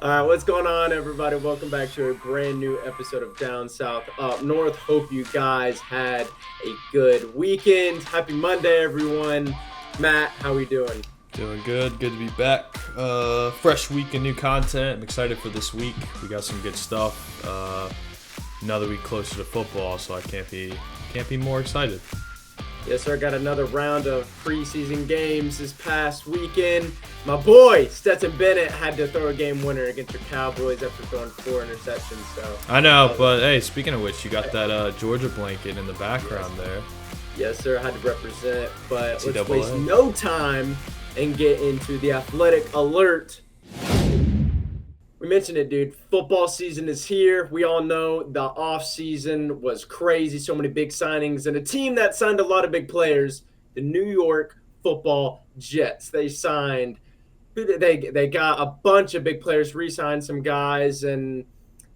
All right, what's going on, everybody? Welcome back to a brand new episode of Down South Up North. Hope you guys had a good weekend. Happy Monday, everyone. Matt, how we doing? Doing good. Good to be back. Fresh week and new content. I'm excited for this week. We got some good stuff. Another week closer to football, so I can't be more excited. Yes, sir. Got another round of preseason games this past weekend. My boy Stetson Bennett had to throw a game winner against the Cowboys after throwing 4 interceptions. So I know, but hey, speaking of which, you got that Georgia blanket in the background there. Yes, sir. I had to represent, but let's NCAA. waste no time and get into the athletic alert. We mentioned it, dude. Football season is here. We all know the off season was crazy. So many big signings, and a team that signed a lot of big players, the New York Football Jets. They signed. They got a bunch of big players, re-signed some guys, and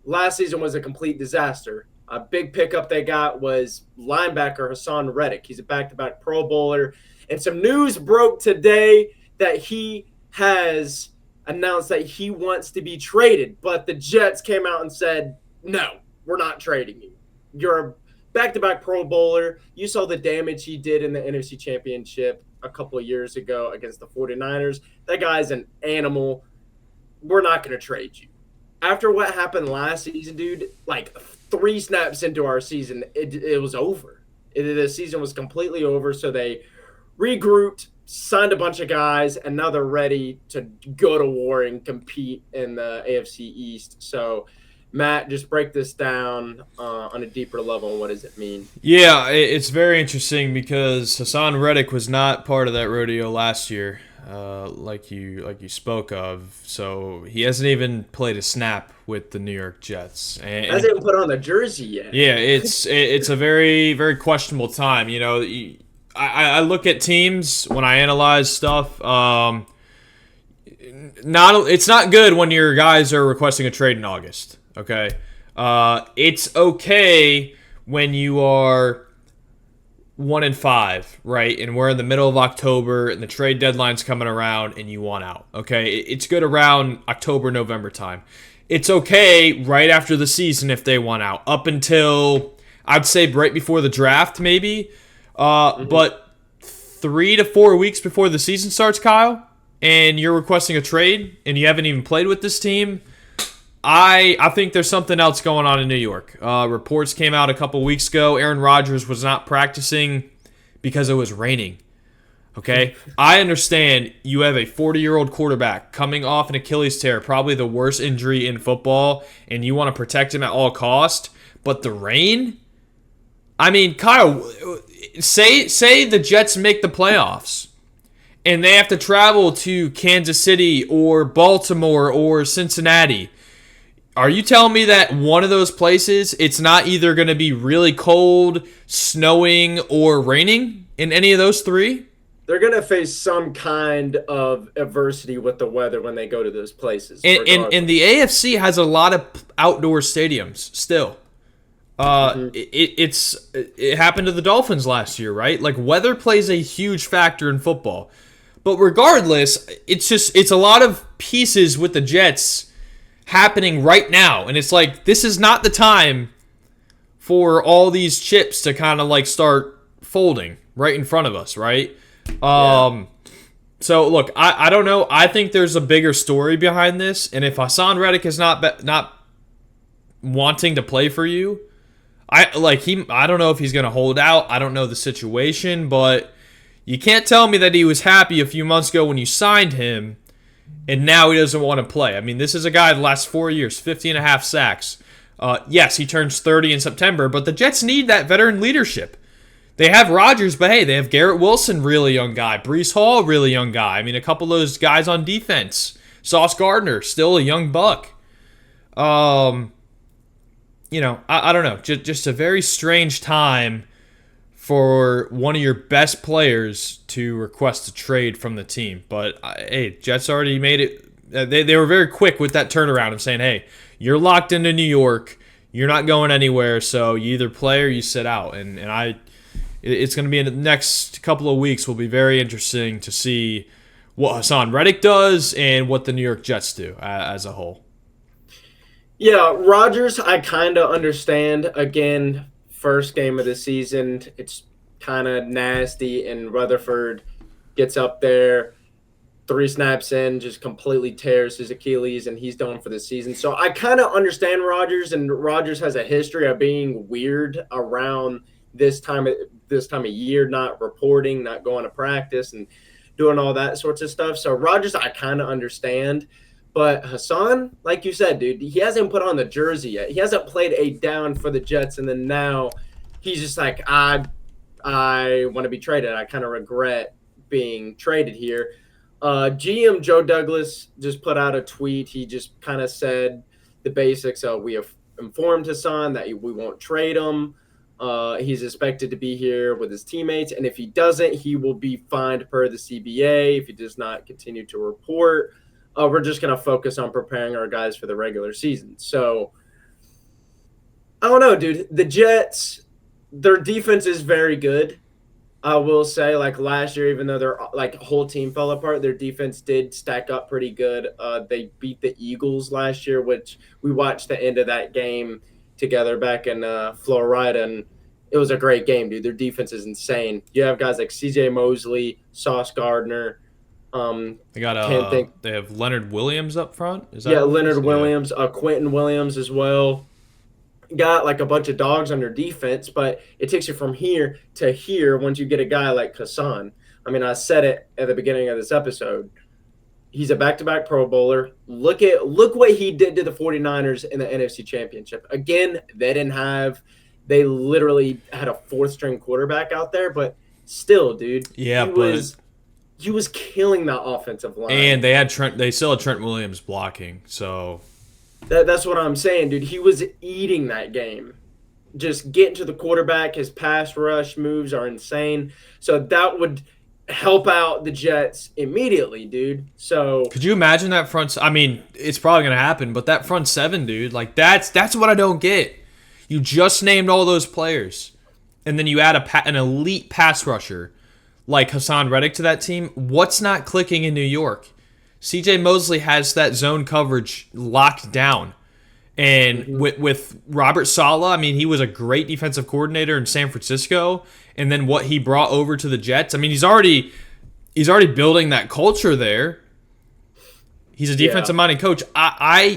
last season was a complete disaster. A big pickup they got was linebacker Hassan Reddick. He's a back-to-back Pro Bowler, and some news broke today that he has announced that he wants to be traded, but the Jets came out and said, no, we're not trading you. You're a back-to-back Pro Bowler. You saw the damage he did in the NFC Championship a couple of years ago against the 49ers. That guy's an animal. We're not going to trade you. After what happened last season, dude, like 3 snaps into our season, it was over. The season was completely over, so they regrouped, signed a bunch of guys, and now they're ready to go to war and compete in the AFC East. So, Matt, just break this down on a deeper level. And what does it mean? Yeah, it's very interesting because Hassan Reddick was not part of that rodeo last year, like you spoke of. So he hasn't even played a snap with the New York Jets. And Hasn't even put on the jersey yet. yeah, it's a very, very questionable time. You know, I look at teams when I analyze stuff. It's not good when your guys are requesting a trade in August. Okay, it's okay when you are 1-5, right? And we're in the middle of October, and the trade deadline's coming around, and you want out. Okay, it's good around October, November time. It's okay right after the season if they want out. Up until I'd say right before the draft, maybe. But 3 to 4 weeks before the season starts, Kyle, and you're requesting a trade, and you haven't even played with this team, I think there's something else going on in New York. Reports came out a couple weeks ago. Aaron Rodgers was not practicing because it was raining. Okay? I understand you have a 40-year-old quarterback coming off an Achilles tear, probably the worst injury in football, and you want to protect him at all cost, but the rain? I mean, Kyle, say the Jets make the playoffs and they have to travel to Kansas City or Baltimore or Cincinnati. Are you telling me that one of those places, it's not either going to be really cold, snowing, or raining in any of those 3? They're going to face some kind of adversity with the weather when they go to those places. And the AFC has a lot of outdoor stadiums still. It happened to the Dolphins last year, right? Like, weather plays a huge factor in football. But regardless, it's a lot of pieces with the Jets happening right now. And it's like, this is not the time for all these chips to kind of like start folding right in front of us, right? So look, I don't know. I think there's a bigger story behind this. And if Hassan Reddick is not wanting to play for you, I don't know if he's going to hold out. I don't know the situation, but you can't tell me that he was happy a few months ago when you signed him and now he doesn't want to play. I mean, this is a guy the last 4 years, 50 and a half sacks. Yes, he turns 30 in September, but the Jets need that veteran leadership. They have Rodgers, but hey, they have Garrett Wilson, really young guy. Breece Hall, really young guy. I mean, a couple of those guys on defense. Sauce Gardner, still a young buck. I don't know. Just a very strange time for one of your best players to request a trade from the team. But, hey, Jets already made it. They were very quick with that turnaround of saying, hey, you're locked into New York. You're not going anywhere, so you either play or you sit out. And it's going to be in the next couple of weeks will be very interesting to see what Hassan Reddick does and what the New York Jets do as a whole. Yeah, Rodgers, I kind of understand. Again, first game of the season, it's kind of nasty, and Rutherford gets up there, 3 snaps in, just completely tears his Achilles, and he's done for the season. So I kind of understand Rodgers, and Rodgers has a history of being weird around this time of year, not reporting, not going to practice, and doing all that sorts of stuff. So Rodgers, I kind of understand. But Hassan, like you said, dude, he hasn't put on the jersey yet. He hasn't played a down for the Jets, and then now he's just like, I want to be traded. I kind of regret being traded here. GM Joe Douglas just put out a tweet. He just kind of said the basics. We have informed Hassan that we won't trade him. He's expected to be here with his teammates, and if he doesn't, he will be fined per the CBA if he does not continue to report. We're just going to focus on preparing our guys for the regular season. So, I don't know, dude. The Jets, their defense is very good. I will say, like last year, even though their like whole team fell apart, their defense did stack up pretty good. They beat the Eagles last year, which we watched the end of that game together back in Florida, and it was a great game, dude. Their defense is insane. You have guys like C.J. Mosley, Sauce Gardner. They got Can't think. they have Leonard Williams up front. Is that Yeah, who it is? Leonard Yeah. Williams, Quentin Williams as well. Got like a bunch of dogs on your defense, but it takes you from here to here once you get a guy like Hassan. I mean, I said it at the beginning of this episode. He's a back-to-back Pro Bowler. Look what he did to the 49ers in the NFC Championship. Again, they literally had a fourth string quarterback out there, but still, dude, Yeah, he was killing that offensive line. and they had Trent. They still had Trent Williams blocking. So That's what I'm saying, dude. He was eating that game. Just getting to the quarterback, his pass rush moves are insane. So that would help out the Jets immediately, dude. So could you imagine that front? I mean, it's probably gonna happen, but that front seven, dude, like that's what I don't get. You just named all those players, and then you add an elite pass rusher like Hassan Reddick to that team. What's not clicking in New York? C.J. Mosley has that zone coverage locked down. And with Robert Saleh, I mean, he was a great defensive coordinator in San Francisco, and then what he brought over to the Jets. I mean, he's already building that culture there. He's a defensive minded coach.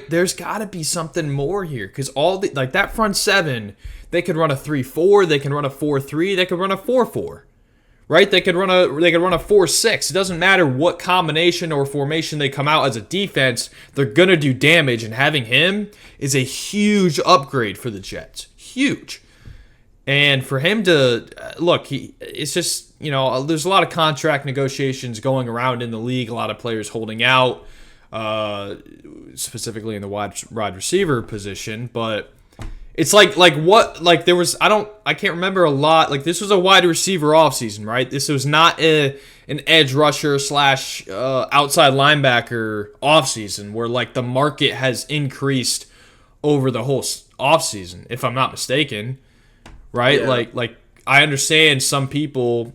There's got to be something more here because all the like that front seven, they could run a 3-4, they can run a 4-3, they could run a 4-4. Right? They could run a 4-6. It doesn't matter what combination or formation they come out as a defense, they're gonna do damage. And having him is a huge upgrade for the Jets. Huge. And for him to look, it's just there's a lot of contract negotiations going around in the league. A lot of players holding out, specifically in the wide receiver position, but. It's like there was I can't remember a lot. Like this was a wide receiver offseason, right? This was not an edge rusher / outside linebacker offseason where like the market has increased over the whole offseason, if I'm not mistaken. Right? Yeah. Like I understand some people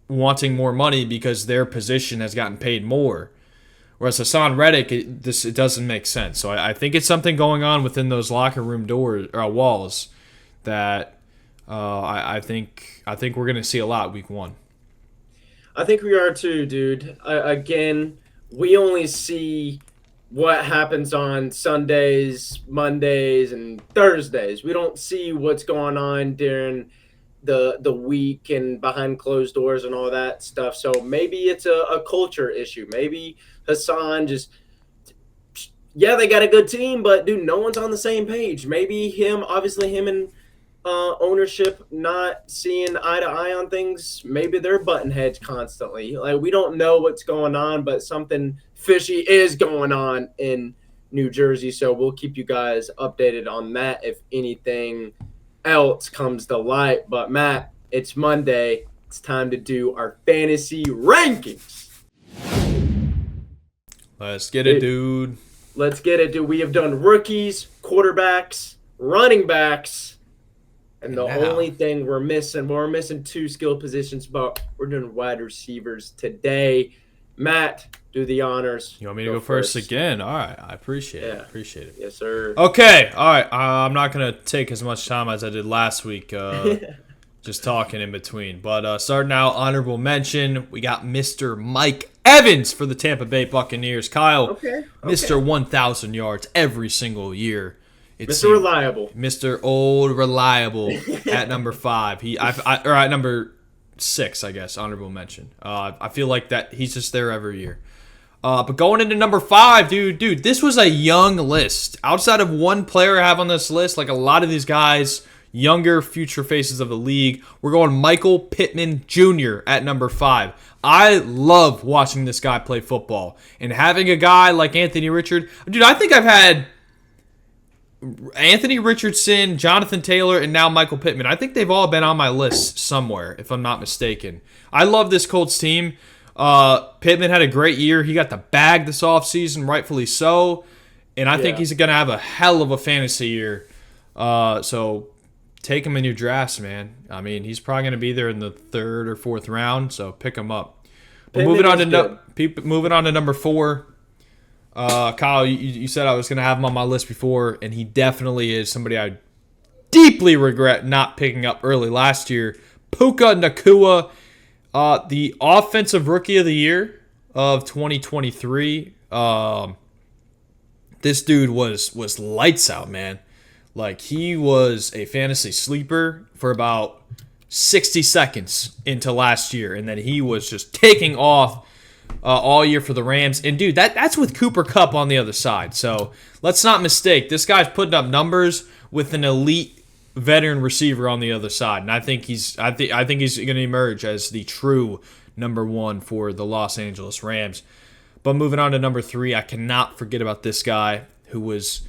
wanting more money because their position has gotten paid more. Whereas Hassan Reddick, it doesn't make sense. So I think it's something going on within those locker room doors or walls that I think we're going to see a lot week one. I think we are too, dude. Again, we only see what happens on Sundays, Mondays, and Thursdays. We don't see what's going on during the week and behind closed doors and all that stuff. So maybe it's a culture issue. Maybe Hassan just they got a good team, but dude, no one's on the same page. Maybe him and ownership not seeing eye to eye on things. Maybe they're button heads constantly. Like we don't know what's going on, but something fishy is going on in New Jersey. So we'll keep you guys updated on that if anything else comes to light. But Matt, it's Monday. It's time to do our fantasy rankings. Let's get it, dude. Let's get it, dude. We have done rookies, quarterbacks, running backs, and the only thing we're missing 2 skill positions, but we're doing wide receivers today. Matt, do the honors. You want me to go first again? All right, I appreciate it. Appreciate it. Yes, sir. Okay, all right. I'm not gonna take as much time as I did last week, just talking in between. But starting out, honorable mention, we got Mr. Mike Evans for the Tampa Bay Buccaneers. Kyle, Mr. 1,000 yards every single year. Mr. Reliable. Mr. Old Reliable at number 5. Or at number 6, I guess. Honorable mention. I feel like that he's just there every year. But going into number 5, dude, this was a young list. Outside of one player I have on this list, like a lot of these guys, younger future faces of the league, we're going Michael Pittman Jr. at number 5. I love watching this guy play football. And having a guy like Anthony Richardson, dude, I think I've had Anthony Richardson, Jonathan Taylor, and now Michael Pittman. I think they've all been on my list somewhere, if I'm not mistaken. I love this Colts team. Pittman had a great year. He got the bag this offseason, rightfully so. And I think he's going to have a hell of a fantasy year. So take him in your drafts, man. I mean, he's probably going to be there in the 3rd or 4th round, so pick him up. But moving on to number 4. Kyle, you said I was going to have him on my list before, and he definitely is somebody I deeply regret not picking up early last year. Puka Nacua. The Offensive Rookie of the Year of 2023. This dude was lights out, man. Like, he was a fantasy sleeper for about 60 seconds into last year, and then he was just taking off all year for the Rams. And, dude, that's with Cooper Kupp on the other side. So let's not mistake. This guy's putting up numbers with an elite veteran receiver on the other side, and I think he's going to emerge as the true number 1 for the Los Angeles Rams. But moving on to number 3, I cannot forget about this guy who was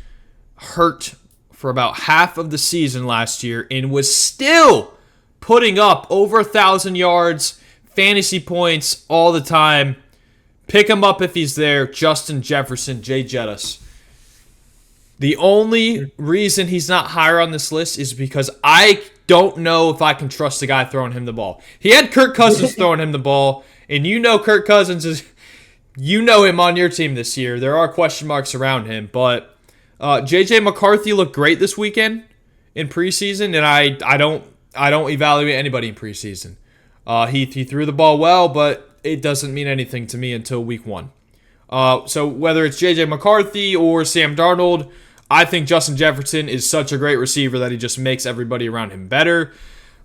hurt for about half of the season last year and was still putting up over 1,000 yards, fantasy points all the time. Pick him up if he's there. Justin Jefferson, Jay Jettis. The only reason he's not higher on this list is because I don't know if I can trust the guy throwing him the ball. He had Kirk Cousins throwing him the ball, and you know Kirk Cousins is, you know him on your team this year. There are question marks around him, but J.J. McCarthy looked great this weekend in preseason, and I don't evaluate anybody in preseason. He threw the ball well, but it doesn't mean anything to me until week 1. So whether it's J.J. McCarthy or Sam Darnold, I think Justin Jefferson is such a great receiver that he just makes everybody around him better.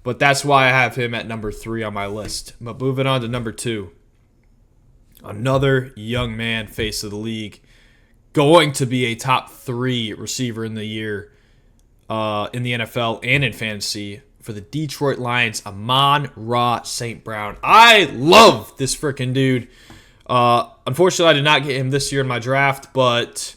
But that's why I have him at number 3 on my list. But moving on to number 2. Another young man, face of the league. Going to be a top 3 receiver in the year in the NFL and in fantasy for the Detroit Lions, Amon-Ra St. Brown. I love this freaking dude. Unfortunately, I did not get him this year in my draft, but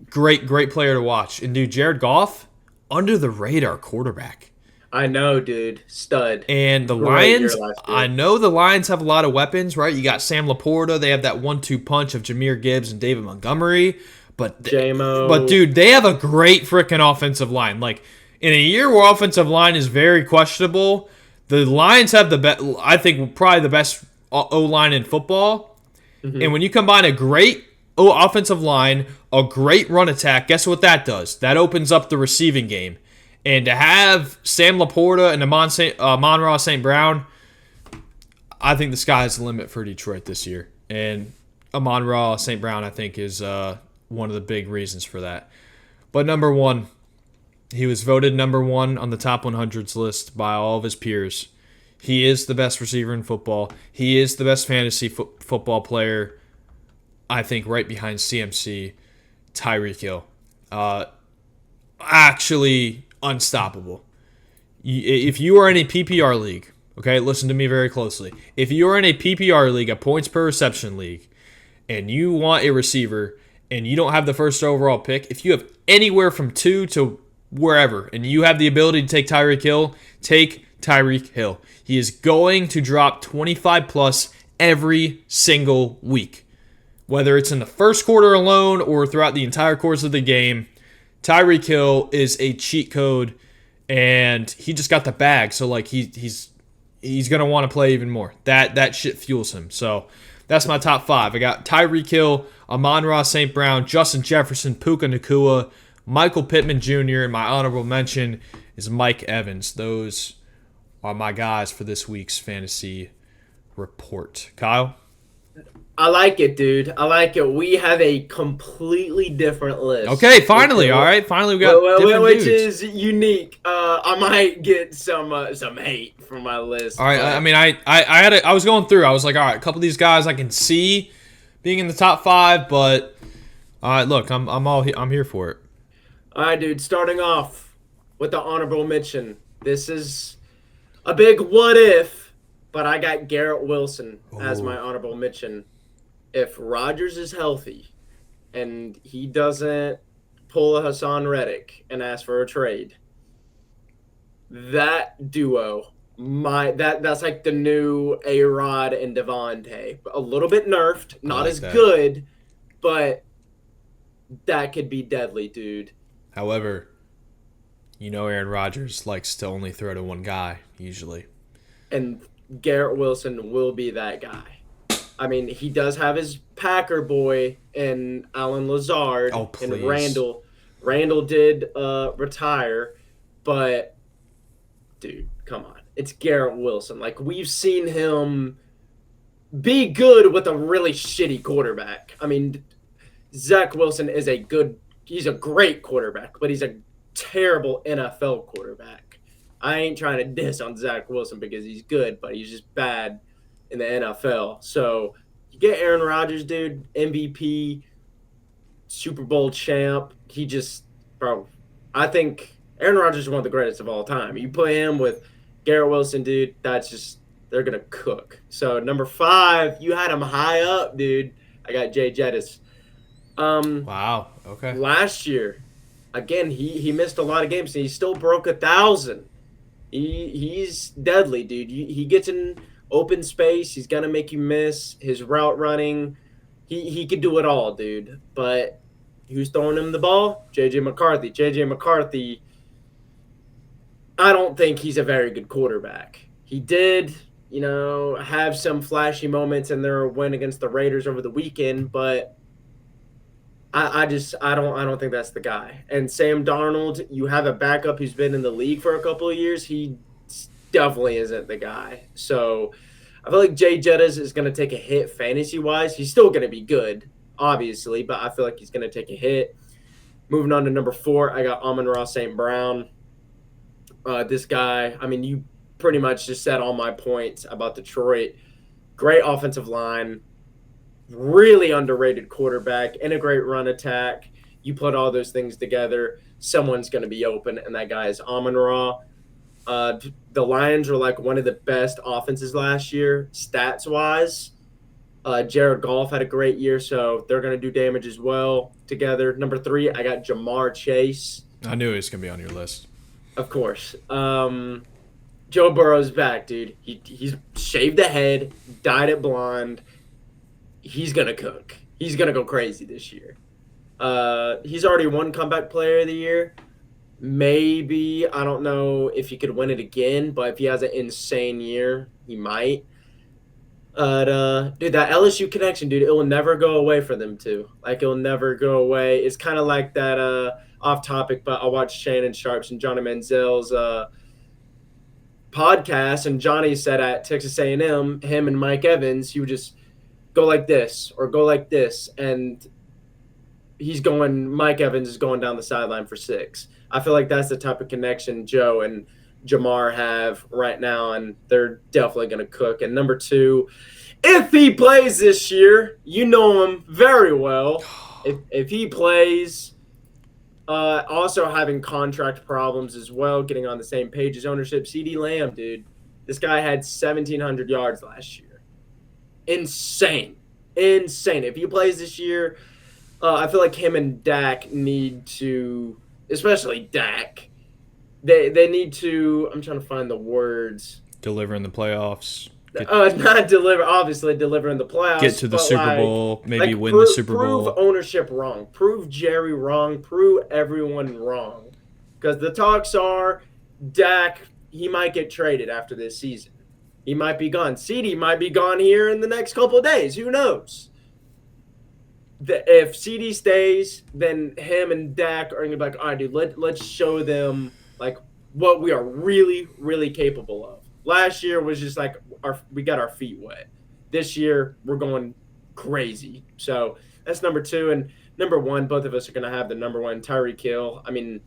great player to watch. And, dude, Jared Goff, under-the-radar quarterback. I know, dude. Stud. And the Lions, I know the Lions have a lot of weapons, right? You got Sam Laporta. They have that 1-2 punch of Jahmyr Gibbs and David Montgomery. But dude, they have a great freaking offensive line. Like, in a year where offensive line is very questionable, the Lions have the best, I think, probably the best O-line in football. Mm-hmm. And when you combine a great offensive line, a great run attack, guess what that does? That opens up the receiving game. And to have Sam Laporta and Amon-Ra St. Brown, I think the sky's the limit for Detroit this year. And Amon-Ra St. Brown, I think, is one of the big reasons for that. But number 1, he was voted number 1 on the top 100s list by all of his peers. He is the best receiver in football. He is the best fantasy football player, I think, right behind CMC, Tyreek Hill. Actually unstoppable. If you are in a PPR league, okay, listen to me very closely. If you are in a PPR league, a points per reception league, and you want a receiver and you don't have the first overall pick, if you have anywhere from 2 to wherever and you have the ability to take Tyreek Hill, take Tyreek Hill. He is going to drop 25 plus every single week. Whether it's in the first quarter alone or throughout the entire course of the game, Tyreek Hill is a cheat code, and he just got the bag. So like he's gonna want to play even more. That shit fuels him. So That's my top 5. I got Tyreek Hill, Amon-Ra St. Brown, Justin Jefferson, Puka Nacua, Michael Pittman Jr., and my honorable mention is Mike Evans. Those are my guys for this week's fantasy report. Kyle? I like it, dude. I like it. We have a completely different list. Okay, finally. All right, finally we got different which dudes. is unique. I might get some hate from my list. All right, I mean, I was going through. I was like, all right, a couple of these guys I can see being in the top 5, but all right, look, I'm here for it. All right, dude. Starting off with the honorable mention. This is a big what if, but I got Garrett Wilson as my honorable mention. If Rodgers is healthy and he doesn't pull a Hassan Reddick and ask for a trade, that duo, that's like the new A-Rod and Devontae. A little bit nerfed, not as good, but that could be deadly, dude. However, Aaron Rodgers likes to only throw to one guy, usually. And Garrett Wilson will be that guy. I mean, he does have his Packer boy in Allen Lazard and Randall. Randall did retire, but, dude, come on. It's Garrett Wilson. Like, we've seen him be good with a really shitty quarterback. I mean, Zach Wilson is he's a great quarterback, but he's a terrible NFL quarterback. I ain't trying to diss on Zach Wilson because he's good, but he's just bad in the NFL. So you get Aaron Rodgers, dude, MVP, Super Bowl champ. I think Aaron Rodgers is one of the greatest of all time. You put him with Garrett Wilson, dude, they're going to cook. So number 5, you had him high up, dude. I got Jay Jettis. Wow. Okay. Last year, again, he missed a lot of games and he still broke 1,000. He's deadly, dude. He gets in open space. He's gonna make you miss. His route running, he could do it all, dude. But who's throwing him the ball? JJ McCarthy. JJ McCarthy, I don't think he's a very good quarterback. He did, have some flashy moments in their win against the Raiders over the weekend, but I don't think that's the guy. And Sam Darnold, you have a backup who's been in the league for a couple of years. He definitely isn't the guy. So I feel like Jay Jettis is going to take a hit fantasy-wise. He's still going to be good, obviously, but I feel like he's going to take a hit. Moving on to number 4, I got Amon-Ra St. Brown. This guy, I mean, you pretty much just said all my points about Detroit. Great offensive line. Really underrated quarterback and a great run attack. You put all those things together, someone's going to be open, and that guy is Amon-Ra. The Lions were like one of the best offenses last year, stats-wise. Jared Goff had a great year, so they're going to do damage as well together. Number 3, I got Jamar Chase. I knew he was going to be on your list. Of course. Joe Burrow's back, dude. He's shaved the head, dyed it blonde. He's going to cook. He's going to go crazy this year. He's already won Comeback Player of the Year. Maybe, I don't know if he could win it again, but if he has an insane year, he might. Dude, that LSU connection, dude, it will never go away for them too. Like, it'll never go away. It's kind of like that, off topic, but I watched Shannon Sharp's and Johnny Manziel's podcast, and Johnny said at Texas A&M, him and Mike Evans, he would just go like this or go like this, and Mike Evans is going down the sideline for 6. I feel like that's the type of connection Joe and Jamar have right now, and they're definitely going to cook. And number 2, if he plays this year, you know him very well. If he plays, also having contract problems as well, getting on the same page as ownership, CeeDee Lamb, dude. This guy had 1,700 yards last year. Insane. If he plays this year, I feel like him and Dak need to, especially Dak, they need to, I'm trying to find the words. Deliver in the playoffs. Not deliver, obviously deliver in the playoffs. Get to the Super Bowl, maybe win the Super Bowl. Prove ownership wrong. Prove Jerry wrong. Prove everyone wrong. Because the talks are Dak, he might get traded after this season. He might be gone. CD might be gone here in the next couple of days. Who knows? If CD stays, then him and Dak are gonna be like, all right, dude, let's show them like what we are really, really capable of. Last year was just like we got our feet wet. This year we're going crazy. So that's number 2. And number 1, both of us are gonna have the number 1, Tyreek Hill. I mean,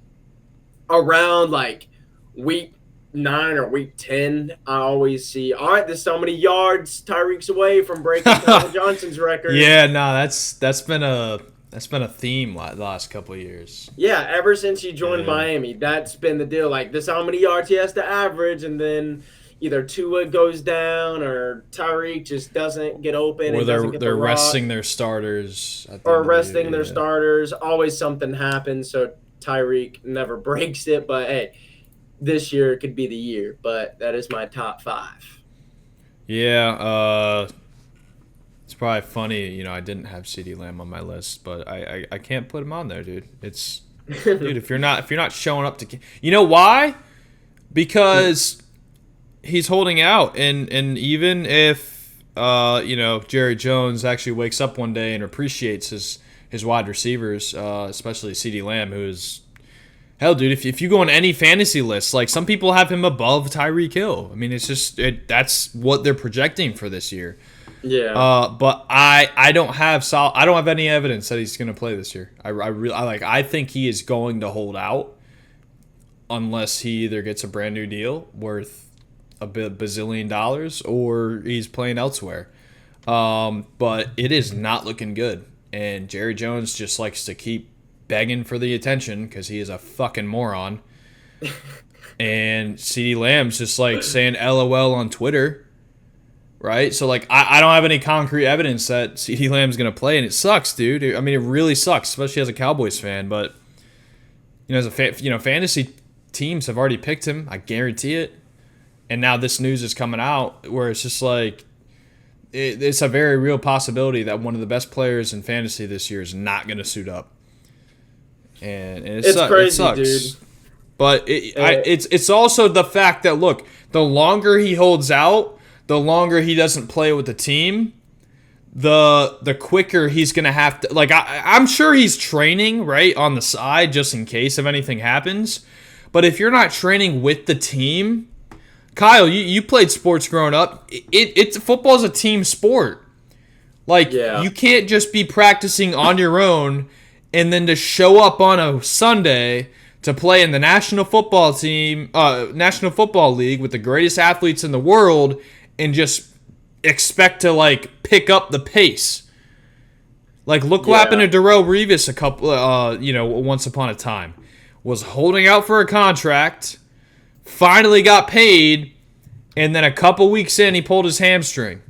around like week 9 or week 10, I always see, all right, there's so many yards Tyreek's away from breaking Tyler Johnson's record. Yeah, no, that's been a theme the last couple of years. Yeah, ever since he joined Miami, that's been the deal. Like, this is how many yards he has to average, and then either Tua goes down or Tyreek just doesn't get open. Or they're the resting their starters. Or resting their starters. Always something happens, so Tyreek never breaks it. But, hey, this year could be the year. But that is my top 5. Yeah, it's probably funny, I didn't have CeeDee Lamb on my list, but I can't put him on there, dude. It's dude, if you're not showing up to, why? Because he's holding out, and even if Jerry Jones actually wakes up one day and appreciates his wide receivers, especially CeeDee Lamb, who's hell, dude. If you go on any fantasy list, like some people have him above Tyreek Hill. I mean, it's just that's what they're projecting for this year. Yeah. But I don't have any evidence that he's going to play this year. I think he is going to hold out unless he either gets a brand new deal worth a bazillion dollars or he's playing elsewhere. But it is not looking good, and Jerry Jones just likes to keep begging for the attention because he is a fucking moron. And CeeDee Lamb's just like saying LOL on Twitter. Right? So, like, I don't have any concrete evidence that CeeDee Lamb's going to play, and it sucks, dude. I mean, it really sucks, especially as a Cowboys fan. But, as a fantasy teams have already picked him. I guarantee it. And now this news is coming out where it's just like it's a very real possibility that one of the best players in fantasy this year is not going to suit up. And it's crazy, it sucks. Dude. But it's also the fact that, look, the longer he holds out, the longer he doesn't play with the team, the quicker he's going to have to... Like, I'm sure he's training, right, on the side just in case if anything happens. But if you're not training with the team... Kyle, you played sports growing up. Football's a team sport. Like, You can't just be practicing on your own and then to show up on a Sunday to play in the National Football League with the greatest athletes in the world and just expect to, like, pick up the pace. Like, look what happened to Darrelle Revis once upon a time. Was holding out for a contract, finally got paid, and then a couple weeks in, he pulled his hamstring.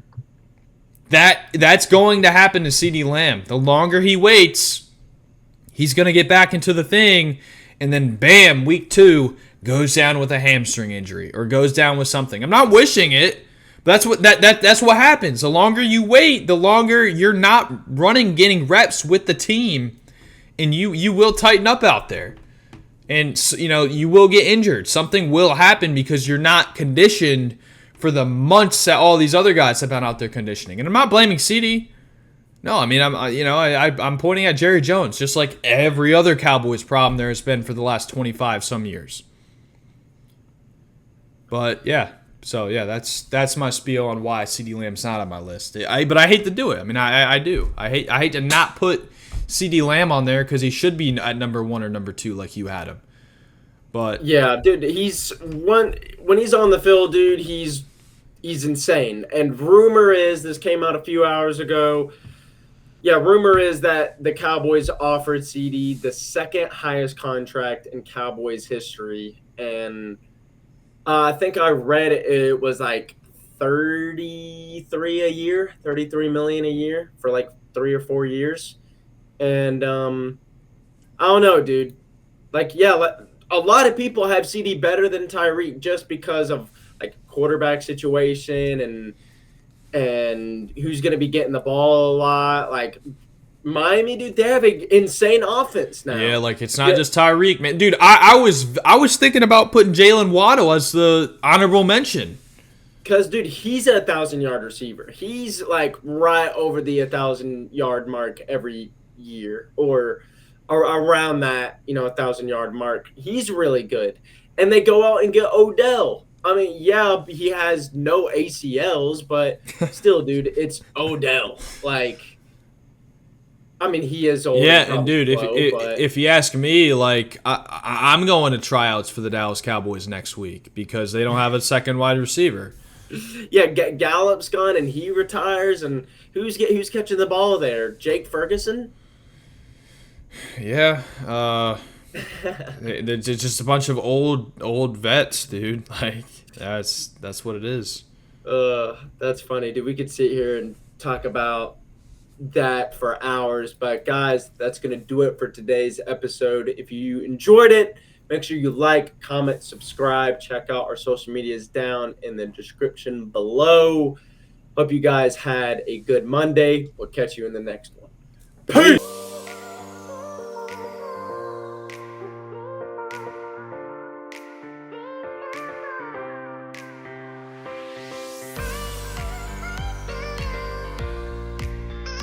That's going to happen to CeeDee Lamb. The longer he waits, he's going to get back into the thing, and then, bam, week 2, goes down with a hamstring injury or goes down with something. I'm not wishing it. That's what happens. The longer you wait, the longer you're not getting reps with the team, and you will tighten up out there, and you will get injured. Something will happen because you're not conditioned for the months that all these other guys have been out there conditioning. And I'm not blaming CD. No, I mean I'm pointing at Jerry Jones, just like every other Cowboys problem there has been for the last 25 some years. But yeah. So, yeah, that's my spiel on why CeeDee Lamb's not on my list. But I hate to do it. I mean, I do. I hate to not put CeeDee Lamb on there because he should be at number 1 or number 2 like you had him. But yeah, dude, when he's on the field, dude, he's insane. And rumor is, this came out a few hours ago. Yeah, rumor is that the Cowboys offered CD the second highest contract in Cowboys history, and I think I read it was like 33 million a year for like 3 or 4 years. And I don't know, dude. Like, yeah, a lot of people have CD better than Tyreek just because of like quarterback situation and who's going to be getting the ball a lot. Like, Miami, dude, they have an insane offense now. Yeah, like it's not just Tyreek, man. Dude, I was thinking about putting Jalen Waddle as the honorable mention. Because, dude, he's a 1,000-yard receiver. He's like right over the 1,000-yard mark every year, or around that, 1,000-yard mark. He's really good. And they go out and get Odell. I mean, yeah, he has no ACLs, but still, dude, it's Odell. Like, I mean, he is old. Yeah, and dude, slow, if you ask me, like I'm going to tryouts for the Dallas Cowboys next week because they don't have a second wide receiver. Yeah, Gallup's gone and he retires, and who's catching the ball there? Jake Ferguson? Yeah, they're just a bunch of old vets, dude. Like that's what it is. That's funny, dude. We could sit here and talk about that for hours, but guys, that's gonna do it for today's episode. If you enjoyed it, make sure you like, comment, subscribe. Check out our social medias down in the description below. Hope you guys had a good Monday. We'll catch you in the next one. Peace!